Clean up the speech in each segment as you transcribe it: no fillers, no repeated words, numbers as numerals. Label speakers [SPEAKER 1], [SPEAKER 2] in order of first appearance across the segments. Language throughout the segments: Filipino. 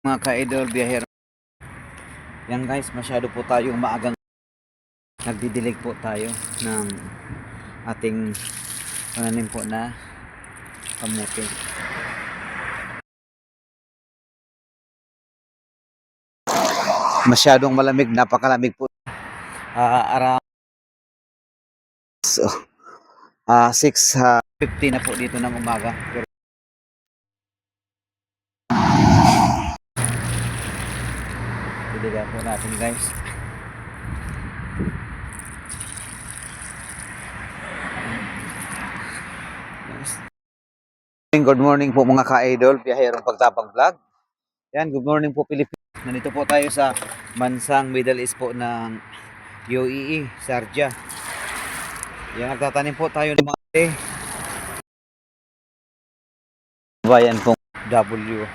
[SPEAKER 1] Mga ka-idol biyahero, yan guys, masyado po tayong maagang nagdidilig po tayo ng ating pananim po na kamote. Masyadong malamig, napakalamig po. Around 6:50 na po dito ng umaga. Pero diligan po natin guys. Good morning po mga ka-idol, biyaherong pagtapang vlog. Yan, good morning po Pilipinas. Nandito po tayo sa bansang Middle East po ng UAE, Sharjah. Yan, nagtatanim po tayo ng mga bayan pong W.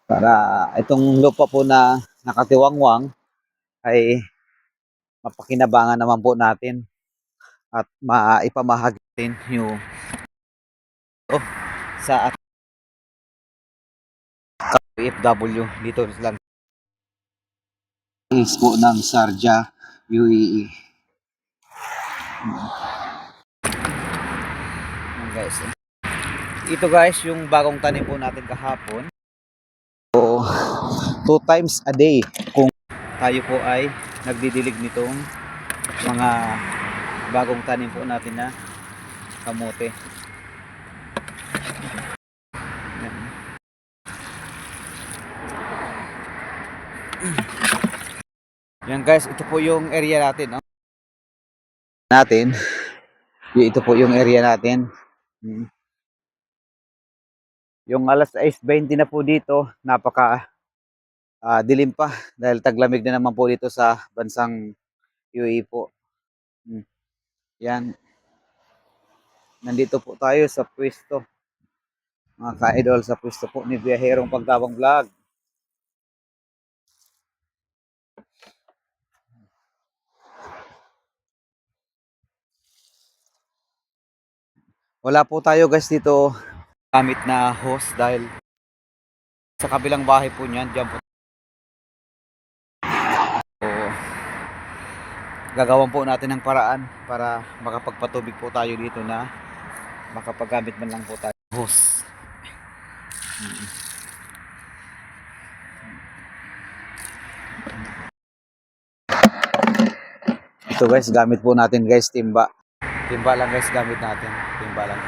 [SPEAKER 1] Para itong lupa po na nakatiwangwang ay mapakinabangan naman po natin at maipamahagi natin yung sa OFW dito lang is po ng Sharjah, UAE. Guys, ito guys yung bagong tanim po natin kahapon. So, 2 times a day kung tayo po ay nagdidilig nitong mga bagong tanim po natin na kamote. Yan guys, ito po yung area natin, no? Ito po yung area natin. Yung alas 6:20 na po dito, napaka dilim pa dahil taglamig na naman po dito sa bansang UAE po. Yan. Nandito po tayo sa pwesto. Mga ka-idol, sa pwesto po ni Biyaherong Pagtabang Vlog. Wala po tayo guys dito gamit na hose dahil sa kabilang bahay po niyan, diyan po. So, gagawan po natin ng paraan para makapagpatubig po tayo dito na makapaggamit man lang po tayo hose. Ito guys, gamit po natin guys, timba. Timba lang guys, gamit natin. Timba lang.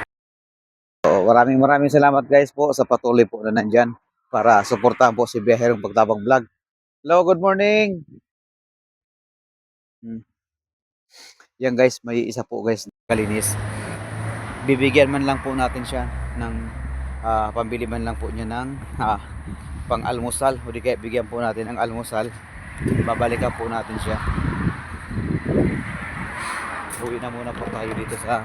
[SPEAKER 1] So, maraming salamat guys po sa patuloy po na nandyan para suportahan po si Biyaherong Pagtabang Vlog. Hello, good morning! Yan guys, may isa po guys kalinis. Bibigyan man lang po natin siya ng pambili man lang po niya ng pang almusal, o di kaya bigyan po natin ng almusal. Babalikan po natin siya. Uwi na muna po tayo dito sa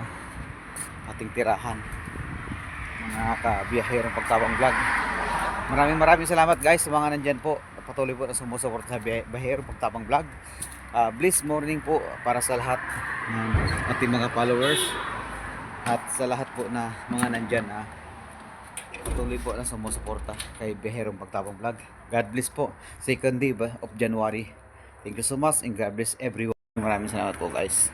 [SPEAKER 1] ating tirahan, mga ka-Biyaherong Pagtabang Vlog. Maraming salamat guys sa mga nandyan po, patuloy po na sumusuporta sa Biyaherong Pagtabang Vlog. Blessed morning po para sa lahat ng ating mga followers at sa lahat po na mga nandyan patuloy po na sumusuporta kay Biyaherong Pagtabang Vlog. God bless po. Second day of January. Thank you so much and God bless everyone. Maraming salamat po guys.